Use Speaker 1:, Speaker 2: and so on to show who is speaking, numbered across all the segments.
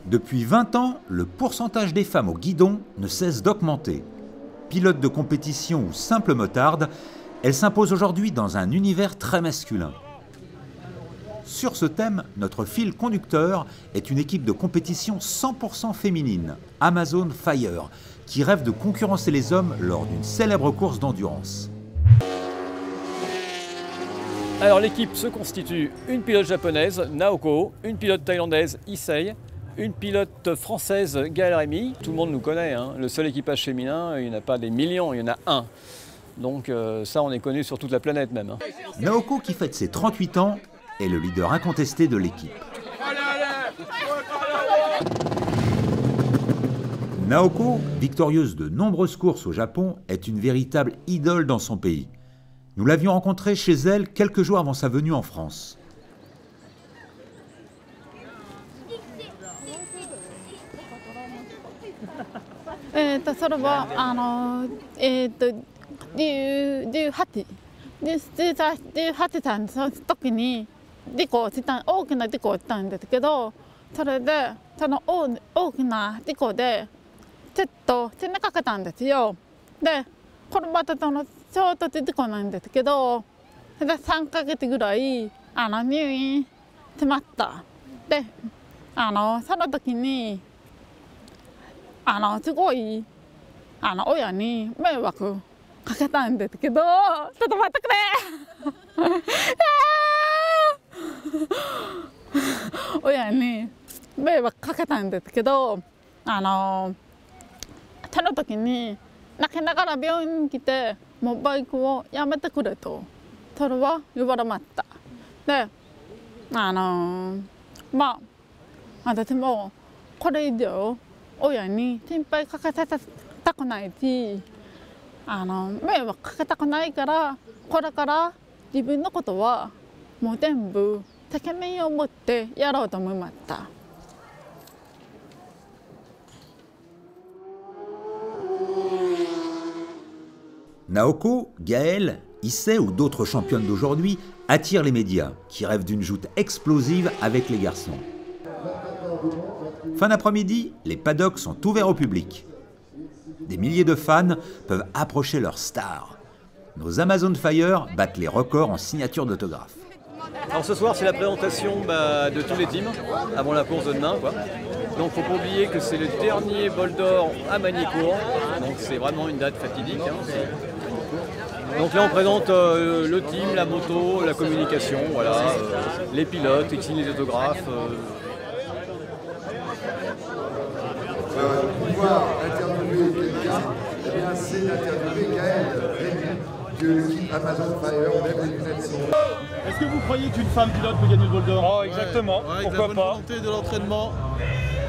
Speaker 1: Depuis 20 ans, le pourcentage des femmes au guidon ne cesse d'augmenter. Pilote de compétition ou simple motarde, elle s'impose aujourd'hui dans un univers très masculin. Sur ce thème, notre fil conducteur est une équipe de compétition 100% féminine, Amazon Fire, qui rêve de concurrencer les hommes lors d'une célèbre course d'endurance.
Speaker 2: Alors l'équipe se constitue une pilote japonaise, Naoko, une pilote thaïlandaise, Issei, une pilote française, Gaëlle Rémy. Tout le monde nous connaît, hein. Le seul équipage féminin, il n'y en a pas des millions, il y en a un. Donc ça, on est connu sur toute la planète même, hein.
Speaker 1: Naoko, qui fête ses 38 ans, est le leader incontesté de l'équipe. Naoko, victorieuse de nombreuses courses au Japon, est une véritable idole dans son pays. Nous l'avions rencontrée chez elle quelques jours avant sa venue en France. Naoko, Gaëlle, Issei ou d'autres championnes d'aujourd'hui attirent les médias, qui rêvent d'une joute explosive avec les garçons. Fin d'après-midi, les paddocks sont ouverts au public. Des milliers de fans peuvent approcher leur star. Nos Amazon Fire battent les records en signature d'autographes.
Speaker 2: Alors ce soir, c'est la présentation de tous les teams, avant la course de demain, quoi. Donc il ne faut pas oublier que c'est le dernier bol d'or à Magny-Cours, donc c'est vraiment une date fatidique, hein. Donc là on présente le team, la moto, la communication, voilà, les pilotes, qui signent les autographes.
Speaker 3: Pouvoir interviewer quelqu'un, eh bien c'est d'interviewer Gaëlle Rémy, que l'équipe Amazon Fire, même les lunettes sont...
Speaker 4: Est-ce que vous croyez qu'une femme pilote peut gagner le bol d'or?
Speaker 5: Oh, exactement,
Speaker 6: ouais,
Speaker 5: pourquoi
Speaker 6: avec la bonne
Speaker 5: pas.
Speaker 6: volonté de l'entraînement.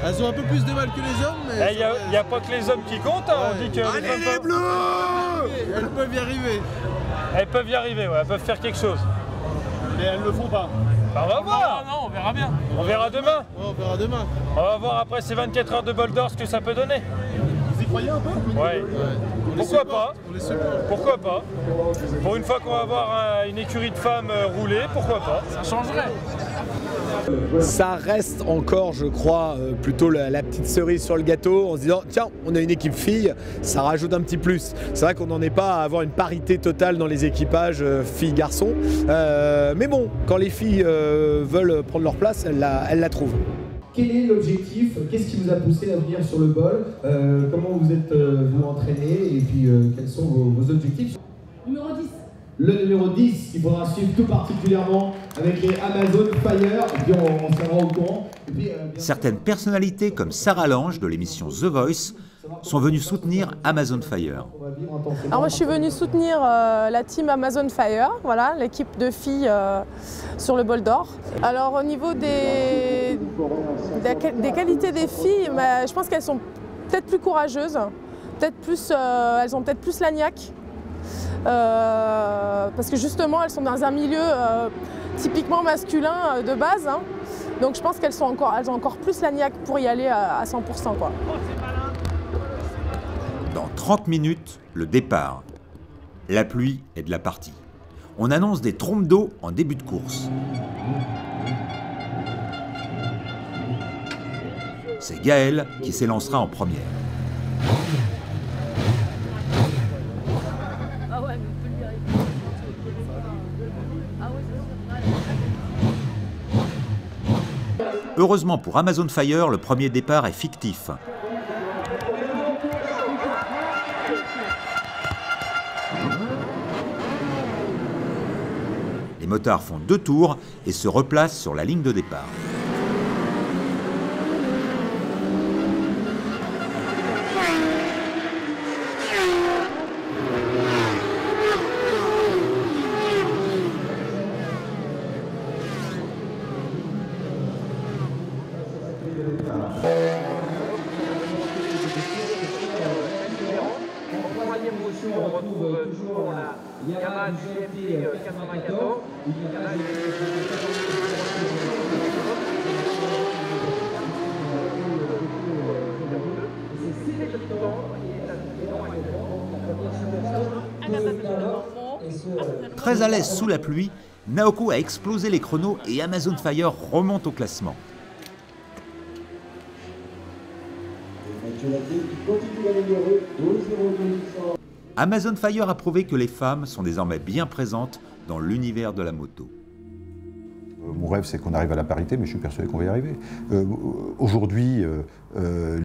Speaker 6: Elles ont un peu plus de mal que les hommes, mais...
Speaker 5: Il n'y a pas que les hommes qui comptent, hein. On dit que
Speaker 6: allez les bleus! Elles peuvent y arriver.
Speaker 5: Elles peuvent y arriver, ouais. Elles peuvent faire quelque chose.
Speaker 4: Mais elles ne le font pas.
Speaker 5: Bah, on va voir.
Speaker 7: Non, on verra bien.
Speaker 5: On verra demain.
Speaker 6: Ouais, on verra demain.
Speaker 5: On va voir après ces 24 heures de bol d'or ce que ça peut donner.
Speaker 4: Vous y croyez un peu?
Speaker 5: Ouais. Pourquoi pas?
Speaker 6: On les supporte.
Speaker 5: Pourquoi pas? Pour une fois qu'on va avoir une écurie de femmes roulée, pourquoi pas?
Speaker 7: Ça changerait.
Speaker 8: Ça reste encore, je crois, plutôt la petite cerise sur le gâteau, en se disant tiens, on a une équipe fille, ça rajoute un petit plus. C'est vrai qu'on n'en est pas à avoir une parité totale dans les équipages filles-garçons, mais bon, quand les filles veulent prendre leur place, elles la trouvent.
Speaker 9: Quel est l'objectif? Qu'est-ce qui vous a poussé à venir sur le bol? Comment vous êtes vous entraîné? Et puis quels sont vos objectifs?
Speaker 10: Numéro 10.
Speaker 9: Le numéro 10 qu'il faudra suivre tout particulièrement avec les Amazon Fire, et puis on sera au courant. Et puis,
Speaker 1: Certaines personnalités comme Sarah Lange de l'émission The Voice sont venues soutenir Amazon Fire.
Speaker 10: Alors moi je suis venue soutenir la team Amazon Fire, voilà, l'équipe de filles sur le bol d'or. Alors au niveau des qualités des filles, bah, je pense qu'elles sont peut-être plus courageuses, elles ont peut-être plus la niaque. Parce que justement elles sont dans un milieu typiquement masculin de base, hein. Donc je pense qu'elles ont encore plus la niaque pour y aller à 100%, quoi.
Speaker 1: Dans 30 minutes, le départ. La pluie est de la partie. On annonce des trompes d'eau en début de course. C'est Gaëlle qui s'élancera en première. Heureusement pour Amazon Fire, le premier départ est fictif. Les motards font 2 tours et se replacent sur la ligne de départ.
Speaker 9: On retrouve toujours la Yamaha GMT 94.
Speaker 1: Très à l'aise sous la pluie, Naoko a explosé les chronos et Amazon Fire remonte au classement. Amazon Fire a prouvé que les femmes sont désormais bien présentes dans l'univers de la moto.
Speaker 7: Mon rêve, c'est qu'on arrive à la parité, mais je suis persuadé qu'on va y arriver. Aujourd'hui,